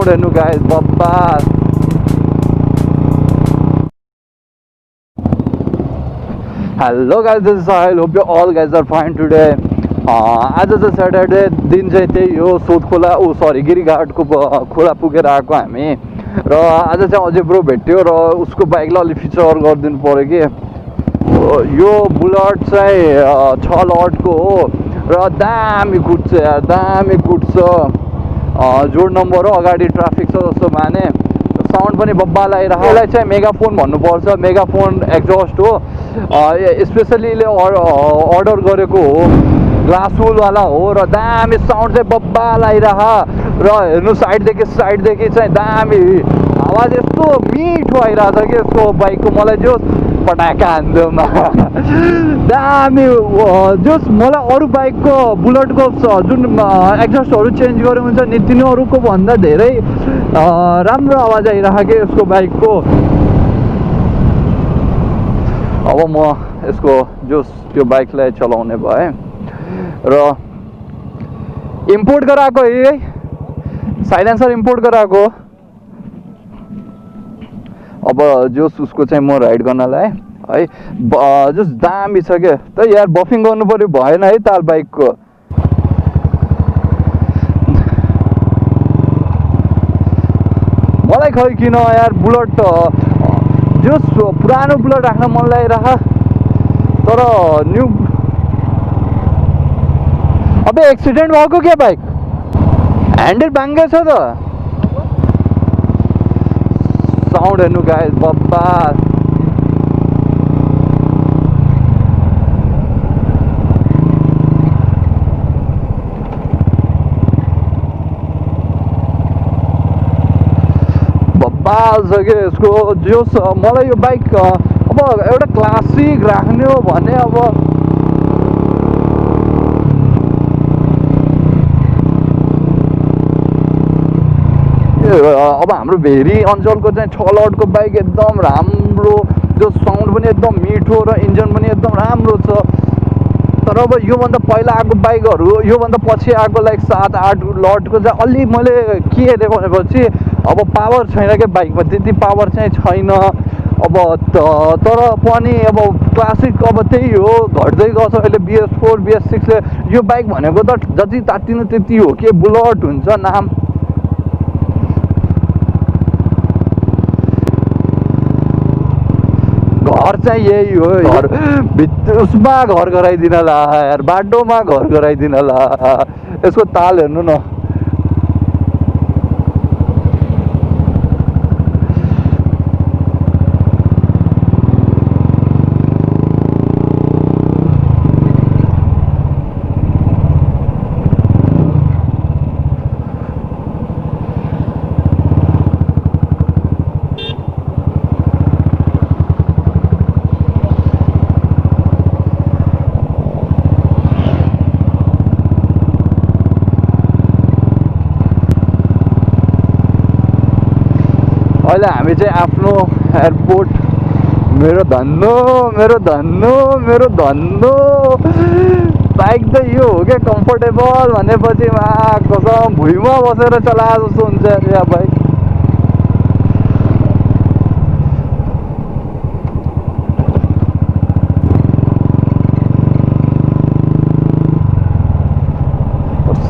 Sound हेर्नु guys बब्बास। Hello guys, this is Sahil, hope you all guys are fine today. आज चाहिँ Saturday दिन चाहिँ त्यही हो, सोध खोला गिरीघाटको खोला पुगेर आएको हामी। र आज चाहिँ अझै ब्रो भेट्यो र उसको बाइकलाई अलिक फिचर गरिदिनु पऱ्यो कि। यो बुलेट चाहिँ 6 लटको हो र दामी कुट्छ यार, दामी कुट्छ। जोड नम्बर हो, अगाडि ट्राफिक छ जस्तो माने। साउन्ड पनि बब्बा लगाइरहेको। यसलाई चाहिँ मेगाफोन भन्नुपर्छ, मेगाफोन एक्जस्ट हो। स्पेसली यसले अर्डर गरेको हो, ग्लासवुलवाला हो र दामी साउन्ड चाहिँ बब्बा लगाइरह। र हेर्नु साइडदेखि चाहिँ दामी आवाज यस्तो मिठो आइरहेछ कि यसको बाइकको। मलाई जो पटाका हान्दैमा दामी जस मलाई अरू बाइकको बुलेटको जुन एक्जस्टहरू चेन्ज गरे हुन्छ नि तिनीहरूको भन्दा धेरै राम्रो आवाज आइरहेको कि यसको बाइकको। अब म यसको त्यो बाइकलाई चलाउने भएँ र इम्पोर्ट गराएको है, साइलेन्सर इम्पोर्ट गराएको। अब उसको चाहिँ म राइड गर्नलाई है दामी छ क्या। त यार बफिङ गर्नु पर्यो भएन है ताल बाइकको। मलाई खै किन यार बुलेट पुरानो बुलेट राख्न मन लागिरह, तर न्यू। अबे एक्सिडेन्ट भएको क्या बाइक, ह्यान्डल भाङ्गे छ त। साउन्ड हेर्नु गाइस बब्बा। बब्बाल छ कि यसको जोस। मलाई यो बाइक अब एउटा क्लासिक राख्ने हो भने अब हाम्रो भेरी अञ्चलको चाहिँ 6 लटको बाइक एकदम राम्रो, जो साउन्ड पनि एकदम मिठो र इन्जिन पनि एकदम राम्रो छ। तर अब योभन्दा पहिला आएको बाइकहरू, योभन्दा पछि आएको लाइक 7-8 लटको चाहिँ अलि मैले के हेरेँ भनेपछि अब पावर छैन क्या बाइकमा, त्यति पावर चाहिँ छैन। अब तर पनि अब क्लासिक अब त्यही हो, घट्दै गछ अहिले। BS4 BS6ले यो बाइक भनेको त जति तात्तिनु त्यति हो के, बुलेट हुन्छ नाम। घर चाहिँ यही हो, घर उसमा घर गराइदिन ला यार, बाटोमा घर गराइदिन ला। यसको ताल हेर्नु न। अहिले हामी चाहिँ आफ्नो एयरपोर्ट, मेरो धन्नो बाइक त यो हो क्या कम्फर्टेबल भनेपछि कसम भुइँमा बसेर चलाए जस्तो हुन्छ या बाइक।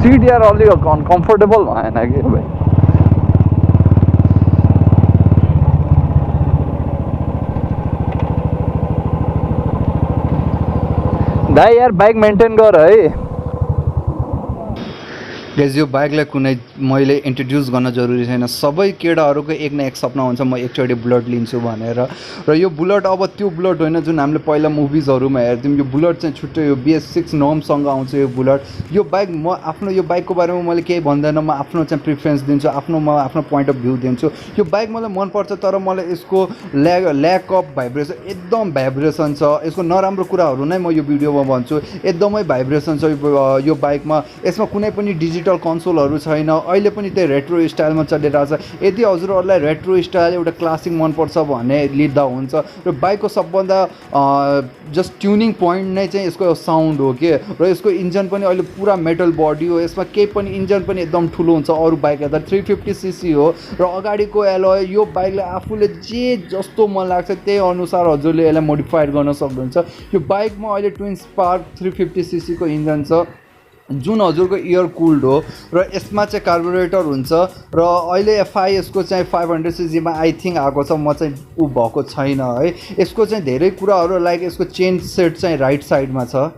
सिट यार अलिक कम्फर्टेबल भएन कि बाइक। दाइ यार बाइक मेन्टेन गर है। गाइज यो बाइकलाई कुनै मैले इन्ट्रोड्युस गर्न जरुरी छैन। सबै केटाहरूको एक न एक सपना हुन्छ म एकचोटि बुलेट लिन्छु भनेर। र यो बुलेट अब त्यो बुलेट होइन जुन हामीले पहिला मुभिजहरूमा हेर्थ्यौँ। यो बुलेट चाहिँ छुट्टै यो BS6 नर्मसँग आउँछ यो बुलेट। यो बाइक म आफ्नो यो बाइकको बारेमा मैले केही भन्दैन, म आफ्नो चाहिँ प्रिफरेन्स दिन्छु, म आफ्नो पोइन्ट अफ भ्यू दिन्छु। यो बाइक मलाई मनपर्छ, तर मलाई यसको ल्याक अफ भाइब्रेसन, एकदम भाइब्रेसन छ। यसको नराम्रो कुराहरू नै म यो भिडियोमा भन्छु। एकदमै भाइब्रेसन छ यो बाइकमा। यसमा कुनै पनि डिजिटल डिजिटल कन्सोलहरू छैन, अहिले पनि त्यही रेट्रो स्टाइलमा चलिरहेको छ। यदि हजुरहरूलाई रेट्रो स्टाइल एउटा क्लासिक मनपर्छ भने लिँदा हुन्छ। र बाइकको सबभन्दा जस्ट ट्युनिङ पोइन्ट नै चाहिँ यसको साउन्ड हो के, र यसको इन्जन पनि अहिले पुरा मेटल बडी हो, यसमा केही पनि इन्जन पनि एकदम ठुलो हुन्छ अरू बाइक हेर्दा। 350cc हो र अगाडिको एलोय, यो बाइकले आफूले जे जस्तो मन लाग्छ त्यही अनुसार हजुरले यसलाई मोडिफाइड गर्न सक्नुहुन्छ। यो बाइकमा अहिले ट्विन स्पार्क 350cc को इन्जन छ जुन हजुरको एयर कुल्ड हो, र यसमा चाहिँ कार्बोरेटर हुन्छ। र अहिले एफआई यसको चाहिँ 500cc मा आई थिङ्क आएको छ, म चाहिँ ऊ भएको छैन है। यसको चाहिँ धेरै कुराहरू लाइक यसको चेन सेट चाहिँ राइट साइडमा छ।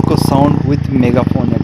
को साउन्ड विथ मेगाफोन